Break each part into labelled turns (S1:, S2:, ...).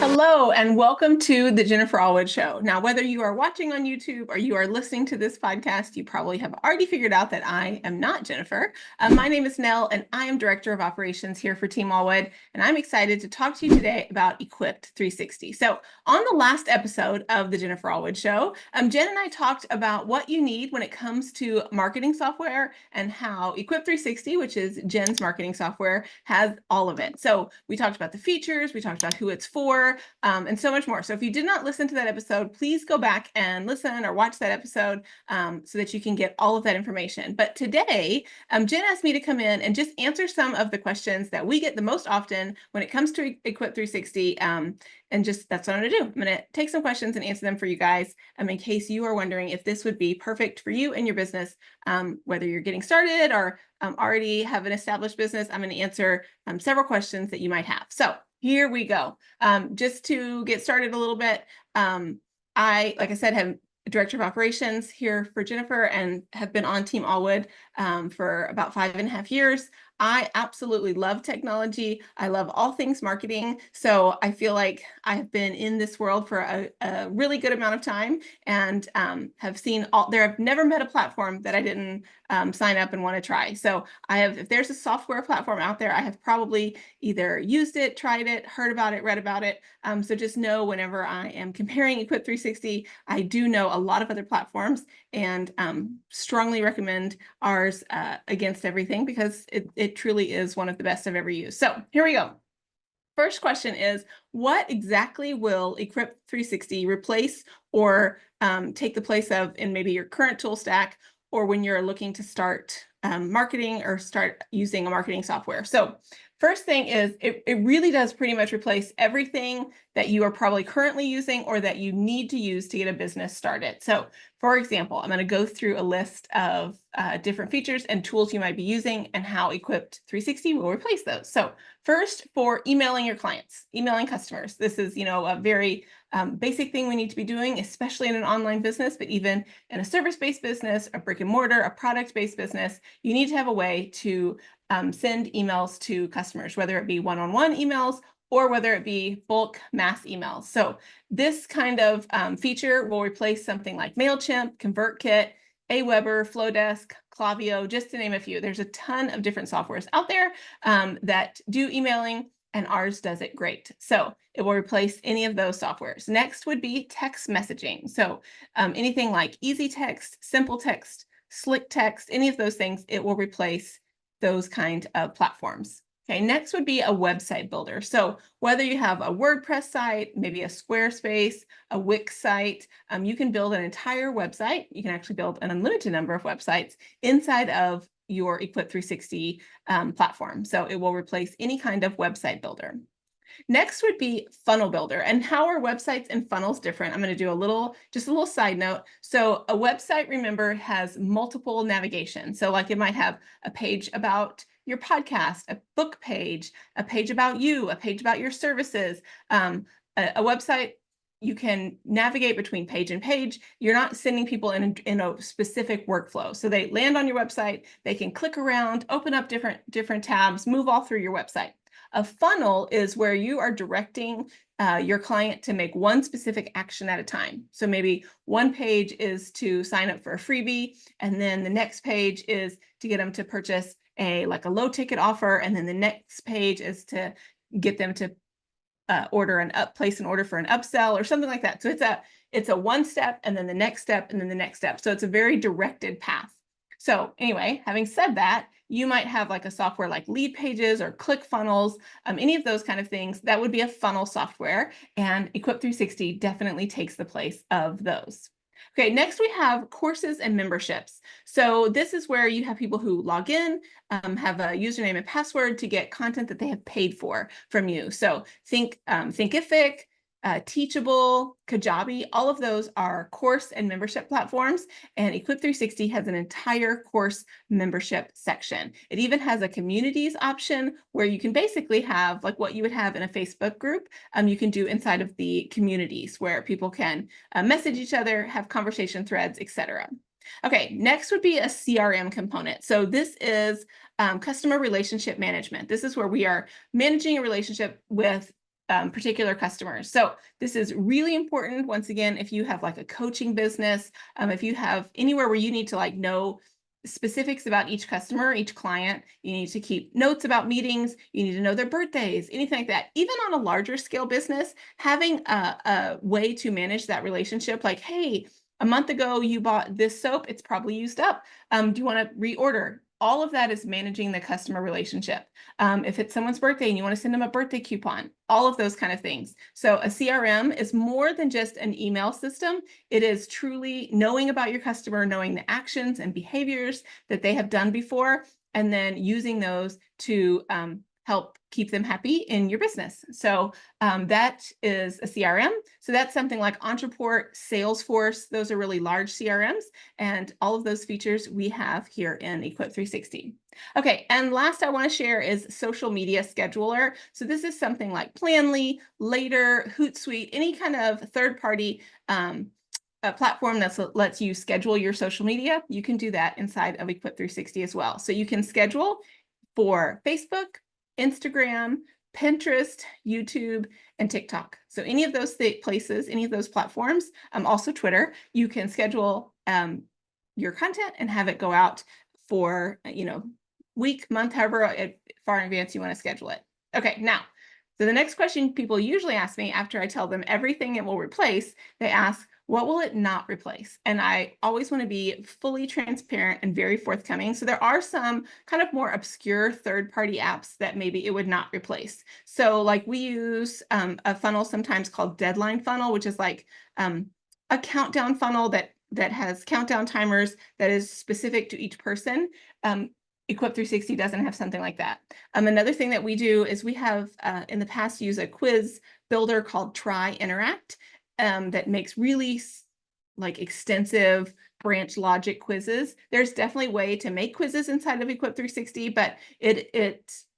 S1: Hello and welcome to the Jennifer Allwood Show. Now, whether you are watching on YouTube or you are listening to this podcast, you probably have already figured out that I am not Jennifer. My name is Nell and I am Director of Operations here for Team Allwood, and I'm excited to talk to you today about Equipt360. So on the last episode of the Jennifer Allwood Show, Jen and I talked about what you need when it comes to marketing software and how Equipt360, which is Jen's marketing software, has all of it. So we talked about the features, we talked about who it's for, and so much more. So if you did not listen to that episode, please go back and listen or watch that episode so that you can get all of that information. But today, Jen asked me to come in and just answer some of the questions that we get the most often when it comes to Equipt360. And just that's what I'm going to do. I'm going to take some questions and answer them for you guys in case you are wondering if this would be perfect for you and your business, whether you're getting started or already have an established business. I'm going to answer several questions that you might have. So here we go. Just to get started a little bit, like I said, have Director of Operations here for Jennifer and have been on Team Allwood for about 5.5 years. I absolutely love technology. I love all things marketing. So I feel like I have been in this world for a really good amount of time and have seen I've never met a platform that I didn't sign up and want to try. So if there's a software platform out there, I have probably either used it, tried it, heard about it, read about it. So just know whenever I am comparing Equipt360, I do know a lot of other platforms and strongly recommend ours against everything because it truly is one of the best I've ever used. So here we go. First question is, what exactly will Equipt360 replace or take the place of in maybe your current tool stack or when you're looking to start marketing or start using a marketing software? So first thing is it really does pretty much replace everything that you are probably currently using or that you need to use to get a business started. So for example, I'm going to go through a list of different features and tools you might be using and how Equipt360 will replace those. So first, for emailing your clients, emailing customers. This is, a very basic thing we need to be doing, especially in an online business, but even in a service-based business, a brick and mortar, a product-based business, you need to have a way to send emails to customers, whether it be one-on-one emails or whether it be bulk mass emails. So this kind of feature will replace something like MailChimp, ConvertKit, Aweber, Flowdesk, Klaviyo, just to name a few. There's a ton of different softwares out there that do emailing, and ours does it great. So it will replace any of those softwares. Next would be text messaging. So anything like Easy Text, Simple Text, Slick Text, any of those things, it will replace those kind of platforms. Okay, next would be a website builder. So whether you have a WordPress site, maybe a Squarespace, a Wix site, you can build an entire website. You can actually build an unlimited number of websites inside of your Equipt360 platform. So it will replace any kind of website builder. Next would be funnel builder. And how are websites and funnels different? I'm going to do just a little side note. So a website, remember, has multiple navigation. So like it might have a page about your podcast, a book page, a page about you, a page about your services. A website, you can navigate between page and page. You're not sending people in a specific workflow. So they land on your website, they can click around, open up different tabs, move all through your website. A funnel is where you are directing your client to make one specific action at a time. So maybe one page is to sign up for a freebie, and then the next page is to get them to purchase a low ticket offer, and then the next page is to get them to place an order for an upsell or something like that. So it's a one step, and then the next step, and then the next step. So it's a very directed path. So anyway, having said that, you might have like a software like Lead Pages or ClickFunnels, any of those kind of things. That would be a funnel software, and Equipt360 definitely takes the place of those. Okay, next we have courses and memberships. So this is where you have people who log in, have a username and password to get content that they have paid for from you. So think Thinkific, Teachable, Kajabi, all of those are course and membership platforms, and Equipt360 has an entire course membership section. It even has a communities option where you can basically have like what you would have in a Facebook group. You can do inside of the communities where people can message each other, have conversation threads, etc. Okay, next would be a CRM component. So this is customer relationship management. This is where we are managing a relationship with particular customers. So this is really important. Once again, if you have like a coaching business, if you have anywhere where you need to like know specifics about each customer, each client, you need to keep notes about meetings, you need to know their birthdays, anything like that. Even on a larger scale business, having a way to manage that relationship, like, hey, a month ago you bought this soap, it's probably used up. Do you want to reorder? All of that is managing the customer relationship. If it's someone's birthday and you want to send them a birthday coupon, all of those kind of things. So a CRM is more than just an email system. It is truly knowing about your customer, knowing the actions and behaviors that they have done before, and then using those to help keep them happy in your business. So that is a CRM. So that's something like Entreport, Salesforce. Those are really large CRMs. And all of those features we have here in Equipt360. Okay, and last I want to share is social media scheduler. So this is something like Planly, Later, Hootsuite, any kind of third-party platform that lets you schedule your social media. You can do that inside of Equipt360 as well. So you can schedule for Facebook, Instagram, Pinterest, YouTube, and TikTok. So any of those places, any of those platforms, also Twitter, you can schedule your content and have it go out for, week, month, however far in advance you want to schedule it. Okay, now, so the next question people usually ask me after I tell them everything it will replace, they ask, what will it not replace? And I always want to be fully transparent and very forthcoming. So there are some kind of more obscure third-party apps that maybe it would not replace. So like we use a funnel sometimes called Deadline Funnel, which is like a countdown funnel that has countdown timers that is specific to each person. Equipt360 doesn't have something like that. Another thing that we do is we have in the past used a quiz builder called Try Interact that makes really like extensive branch logic quizzes. There's definitely a way to make quizzes inside of Equipt360, but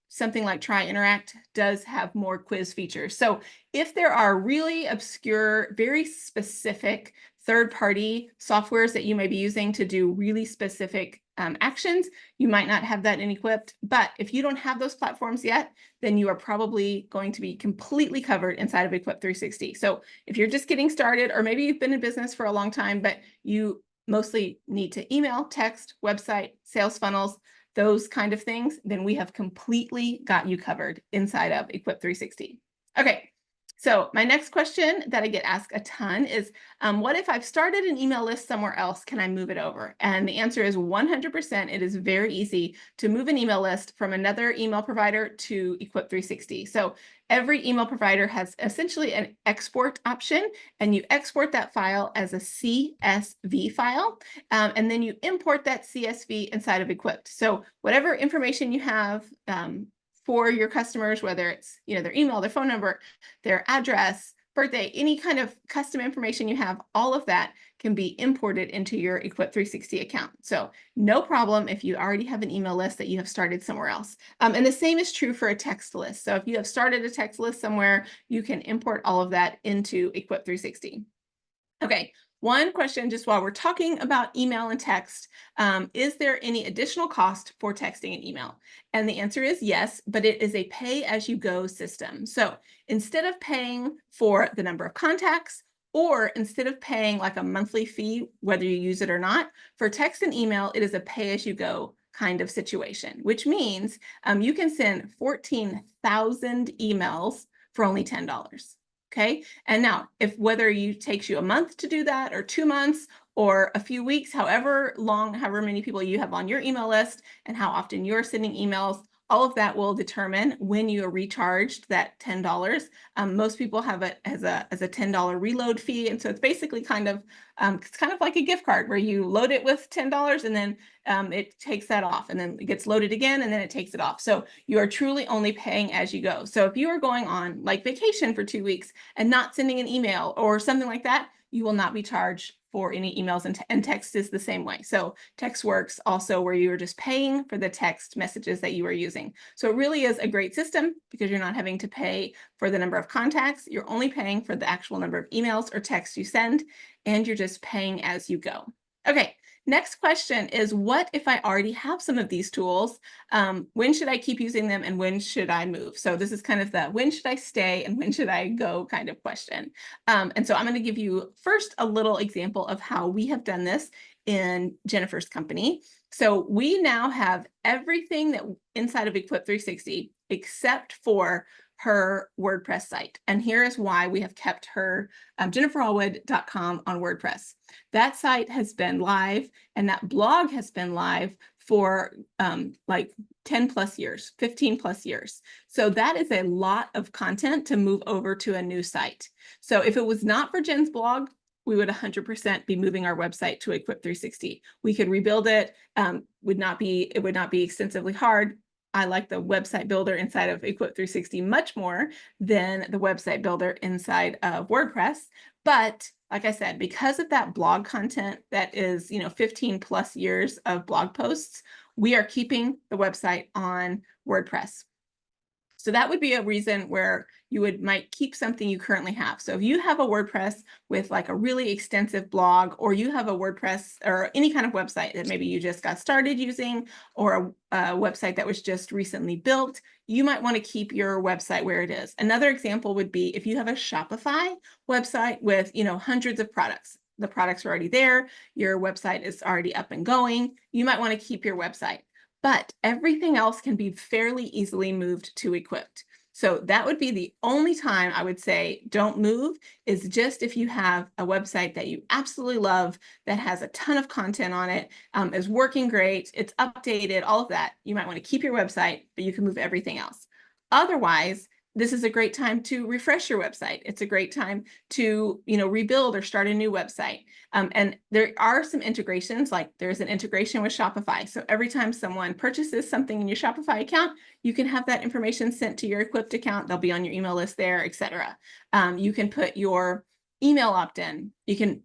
S1: something like Try Interact does have more quiz features. So if there are really obscure, very specific third-party softwares that you may be using to do really specific actions, you might not have that in Equipt. But if you don't have those platforms yet, then you are probably going to be completely covered inside of Equipt360. So if you're just getting started, or maybe you've been in business for a long time, but you mostly need to email, text, website, sales funnels, those kind of things, then we have completely got you covered inside of Equipt360. Okay, so my next question that I get asked a ton is, what if I've started an email list somewhere else? Can I move it over? And the answer is 100%. It is very easy to move an email list from another email provider to Equipt360. So every email provider has essentially an export option, and you export that file as a CSV file, and then you import that CSV inside of Equipt. So whatever information you have for your customers, whether it's their email, their phone number, their address, birthday, any kind of custom information you have, all of that can be imported into your Equipt360 account. So no problem if you already have an email list that you have started somewhere else. And the same is true for a text list. So if you have started a text list somewhere, you can import all of that into Equipt360. Okay, one question just while we're talking about email and text, is there any additional cost for texting and email? And the answer is yes, but it is a pay-as-you-go system. So instead of paying for the number of contacts, or instead of paying like a monthly fee, whether you use it or not, for text and email, it is a pay-as-you-go kind of situation, which means you can send 14,000 emails for only $10. Okay, and now whether it takes you a month to do that, or 2 months, or a few weeks, however many people you have on your email list and how often you're sending emails, all of that will determine when you are recharged that $10. Most people have it as a $10 reload fee, and so it's basically it's kind of like a gift card where you load it with $10 and then it takes that off, and then it gets loaded again and then it takes it off. So you are truly only paying as you go. So if you are going on like vacation for 2 weeks and not sending an email or something like that, you will not be charged for any emails, and text is the same way. So text works also where you are just paying for the text messages that you are using. So it really is a great system because you're not having to pay for the number of contacts. You're only paying for the actual number of emails or texts you send, and you're just paying as you go. Okay, Next question is, what if I already have some of these tools? When should I keep using them and when should I move? So this is kind of the when should I stay and when should I go kind of question. And so I'm going to give you first a little example of how we have done this in Jennifer's company. So we now have everything that inside of Equipt360 except for her WordPress site. And here is why we have kept her jenniferallwood.com on WordPress. That site has been live and that blog has been live for like 10 plus years, 15 plus years. So that is a lot of content to move over to a new site. So if it was not for Jen's blog, we would 100% be moving our website to Equipt360. We could rebuild it. It would not be extensively hard. I like the website builder inside of Equipt360 much more than the website builder inside of WordPress. But like I said, because of that blog content that is, 15 plus years of blog posts, we are keeping the website on WordPress. So that would be a reason where you might keep something you currently have. So if you have a WordPress with like a really extensive blog, or you have a WordPress or any kind of website that maybe you just got started using, or a website that was just recently built, you might want to keep your website where it is. Another example would be if you have a Shopify website with, hundreds of products. The products are already there. Your website is already up and going. You might want to keep your website. But everything else can be fairly easily moved to Equipt. So that would be the only time I would say don't move, is just if you have a website that you absolutely love, that has a ton of content on it, is working great, it's updated, all of that. You might want to keep your website, but you can move everything else. Otherwise, this is a great time to refresh your website. It's a great time to, rebuild or start a new website. And there are some integrations, like there's an integration with Shopify. So every time someone purchases something in your Shopify account, you can have that information sent to your Equipt account. They'll be on your email list there, etc. You can put your email opt-in. You can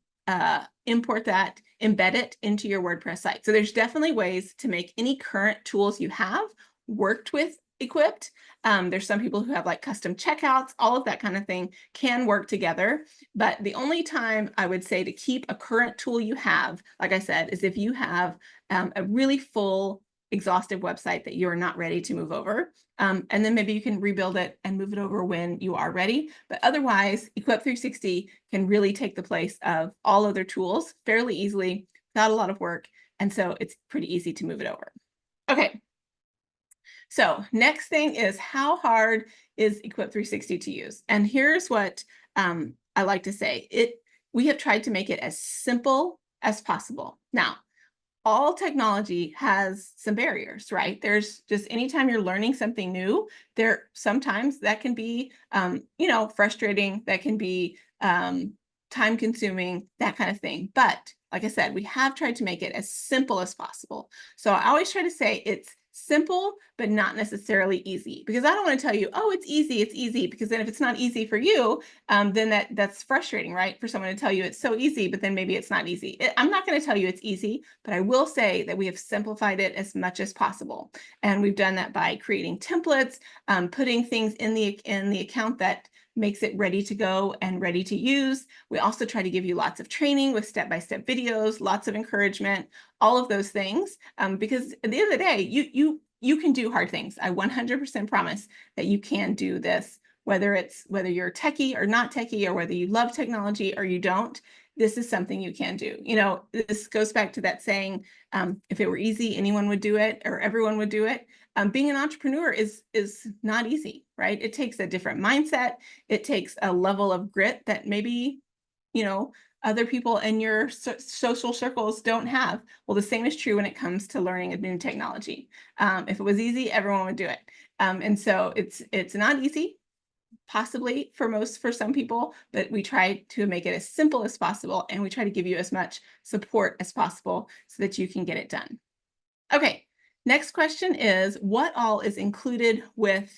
S1: import that, embed it into your WordPress site. So there's definitely ways to make any current tools you have worked with Equipt. There's some people who have like custom checkouts, all of that kind of thing can work together. But the only time I would say to keep a current tool you have, like I said, is if you have a really full, exhaustive website that you're not ready to move over. And then maybe you can rebuild it and move it over when you are ready. But otherwise, Equipt360 can really take the place of all other tools fairly easily, without a lot of work. And so it's pretty easy to move it over. Okay. So next thing is, how hard is Equipt360 to use? And here's what I like to say. We have tried to make it as simple as possible. Now, all technology has some barriers, right? There's just, anytime you're learning something new, sometimes that can be, frustrating, that can be time consuming, that kind of thing. But like I said, we have tried to make it as simple as possible. So I always try to say it's simple, but not necessarily easy, because I don't want to tell you, oh, it's easy, because then if it's not easy for you, then that's frustrating, right? For someone to tell you it's so easy, but then maybe it's not easy. I'm not going to tell you it's easy, but I will say that we have simplified it as much as possible. And we've done that by creating templates, putting things in the account that makes it ready to go and ready to use. We also try to give you lots of training with step-by-step videos, lots of encouragement, all of those things, because at the end of the day, you can do hard things. I 100% promise that you can do this, whether you're techie or not techie, or whether you love technology or you don't. This is something you can do. This goes back to that saying, if it were easy, anyone would do it, or everyone would do it. Being an entrepreneur is not easy, right? It takes a different mindset. It takes a level of grit that maybe, other people in your social circles don't have. Well, the same is true when it comes to learning a new technology. If it was easy, everyone would do it. And so it's not easy, possibly for some people, but we try to make it as simple as possible, and we try to give you as much support as possible so that you can get it done. Okay, next question is, what all is included with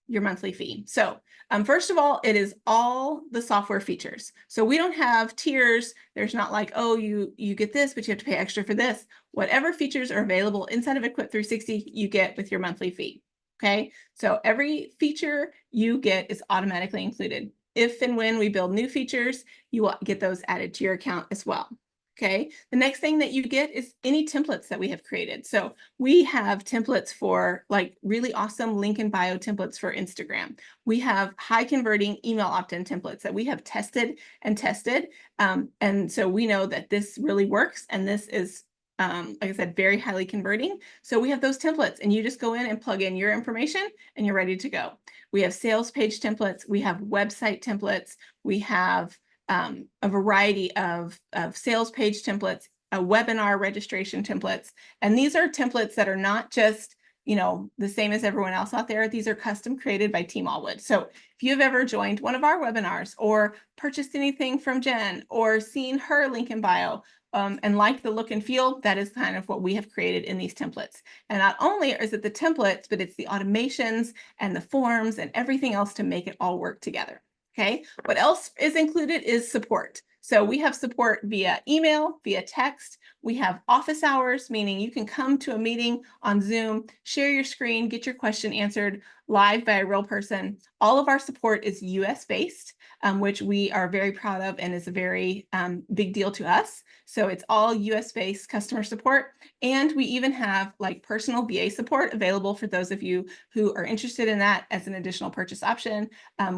S1: your monthly fee? So first of all, it is all the software features. So we don't have tiers. There's not like, oh, you get this, but you have to pay extra for this. Whatever features are available inside of Equipt360, you get with your monthly fee. Okay, so every feature you get is automatically included. If and when we build new features, you will get those added to your account as well. Okay, the next thing that you get is any templates that we have created. So we have templates for like really awesome link in bio templates for Instagram. We have high converting email opt-in templates that we have tested and tested. And so we know that this really works. And this is, like I said, very highly converting. So we have those templates and you just go in and plug in your information and you're ready to go. We have sales page templates. We have website templates. We have a variety of sales page templates, webinar registration templates. And these are templates that are not just, the same as everyone else out there. These are custom created by Team Allwood. So if you've ever joined one of our webinars or purchased anything from Jen or seen her link in bio, and like the look and feel, that is kind of what we have created in these templates. And not only is it the templates, but it's the automations and the forms and everything else to make it all work together. Okay, what else is included is support. So we have support via email, via text. We have office hours, meaning you can come to a meeting on Zoom, share your screen, get your question answered live by a real person. All of our support is US based, which we are very proud of and is a very big deal to us. So it's all US based customer support. And we even have like personal VA support available for those of you who are interested in that as an additional purchase option.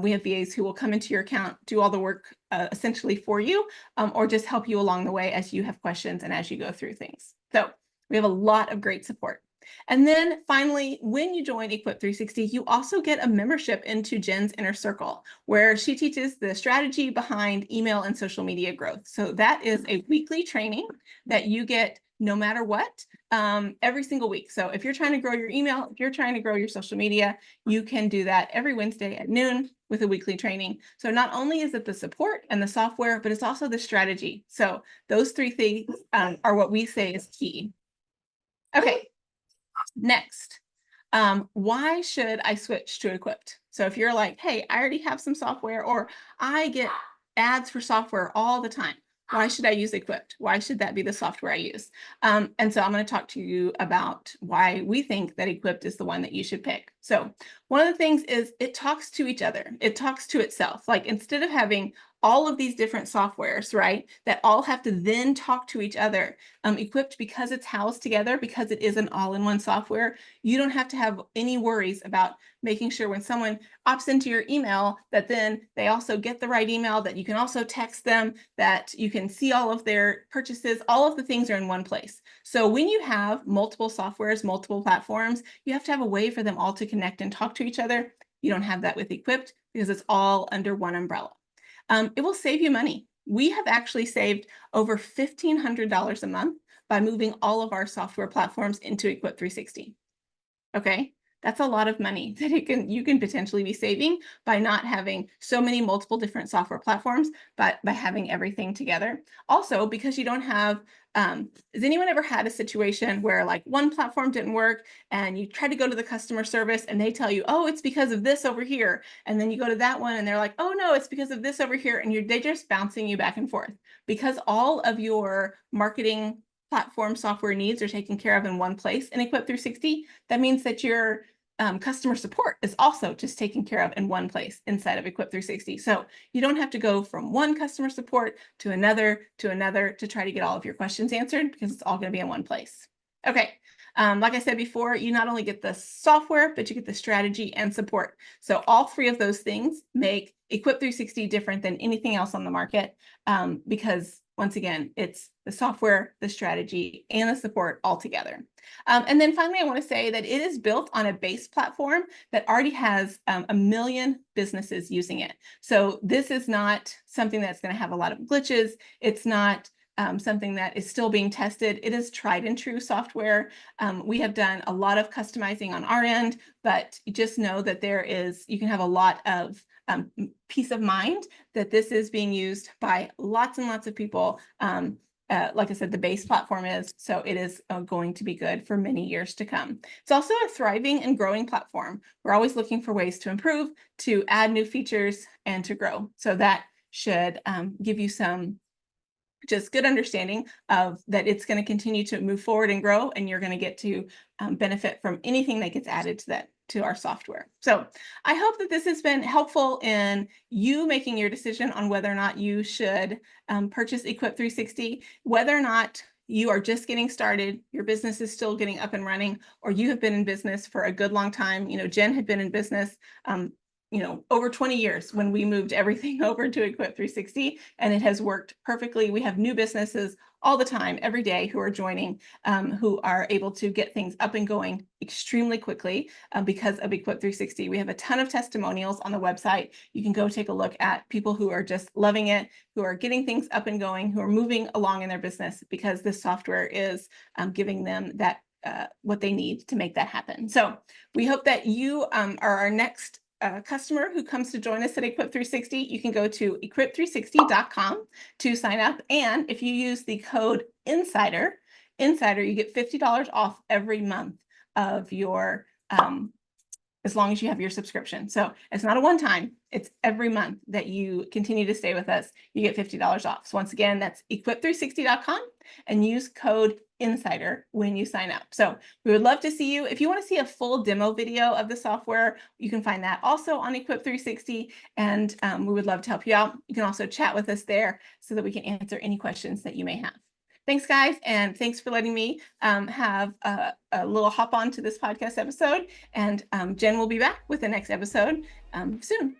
S1: We have VAs who will come into your account, do all the work essentially for you, or just help you along the way as you have questions and as you go through things. So we have a lot of great support. And then finally, when you join Equipt360, you also get a membership into Jen's Inner Circle, where she teaches the strategy behind email and social media growth. So that is a weekly training that you get no matter what, every single week. So if you're trying to grow your email, if you're trying to grow your social media, you can do that every Wednesday at noon with a weekly training. So not only is it the support and the software, but it's also the strategy. So those three things are what we say is key. Okay. Next, why should I switch to Equipt? So if you're like, hey, I already have some software, or I get ads for software all the time, why should I use Equipt? Why should that be the software I use? And so I'm going to talk to you about why we think that Equipt is the one that you should pick. So one of the things is it talks to each other. It talks to itself. Like instead of having all of these different softwares, right, that all have to then talk to each other, Equipt, because it's housed together, because it is an all-in-one software, you don't have to have any worries about making sure when someone opts into your email that then they also get the right email, that you can also text them, that you can see all of their purchases. All of the things are in one place. So when you have multiple softwares, multiple platforms, you have to have a way for them all to connect and talk to each other. You don't have that with Equipt because it's all under one umbrella. It will save you money. We have actually saved over $1,500 a month by moving all of our software platforms into Equipt360. Okay, that's a lot of money that you can potentially be saving by not having so many multiple different software platforms, but by having everything together. Also, because you don't have, has anyone ever had a situation where like one platform didn't work and you try to go to the customer service and they tell you, oh, it's because of this over here. And then you go to that one and they're like, oh no, it's because of this over here. And they're just bouncing you back and forth because all of your marketing platform software needs are taken care of in one place in Equipt360. That means that your customer support is also just taken care of in one place inside of Equipt360. So you don't have to go from one customer support to another to try to get all of your questions answered because it's all going to be in one place. Okay. Like I said before, you not only get the software, but you get the strategy and support. So all three of those things make Equipt360 different than anything else on the market because once again, it's the software, the strategy, and the support all together. And then finally, I want to say that it is built on a base platform that already has 1 million businesses using it. So this is not something that's going to have a lot of glitches. It's not something that is still being tested. It is tried and true software. We have done a lot of customizing on our end, but just know that you can have a lot of peace of mind that this is being used by lots and lots of people. Like I said, the base platform is, so it is going to be good for many years to come. It's also a thriving and growing platform. We're always looking for ways to improve, to add new features, and to grow. So that should give you some just good understanding of that it's going to continue to move forward and grow, and you're going to get to benefit from anything that gets added to that to our software. So I hope that this has been helpful in you making your decision on whether or not you should purchase Equipt360, whether or not you are just getting started, your business is still getting up and running, or you have been in business for a good long time. Jen had been in business over 20 years when we moved everything over to Equipt360, and it has worked perfectly. We have new businesses all the time, every day, who are joining, who are able to get things up and going extremely quickly because of Equipt360. We have a ton of testimonials on the website. You can go take a look at people who are just loving it, who are getting things up and going, who are moving along in their business because this software is giving them that what they need to make that happen. So we hope that you are our next customer who comes to join us at Equipt360. You can go to equipt360.com to sign up. And if you use the code INSIDER, you get $50 off every month of your, as long as you have your subscription. So it's not a one-time, it's every month that you continue to stay with us, you get $50 off. So once again, that's equipt360.com and use code INSIDER when you sign up. So we would love to see you. If you want to see a full demo video of the software, you can find that also on Equipt360, and we would love to help you out. You can also chat with us there so that we can answer any questions that you may have. Thanks, guys, and thanks for letting me have a little hop on to this podcast episode. And Jen will be back with the next episode soon.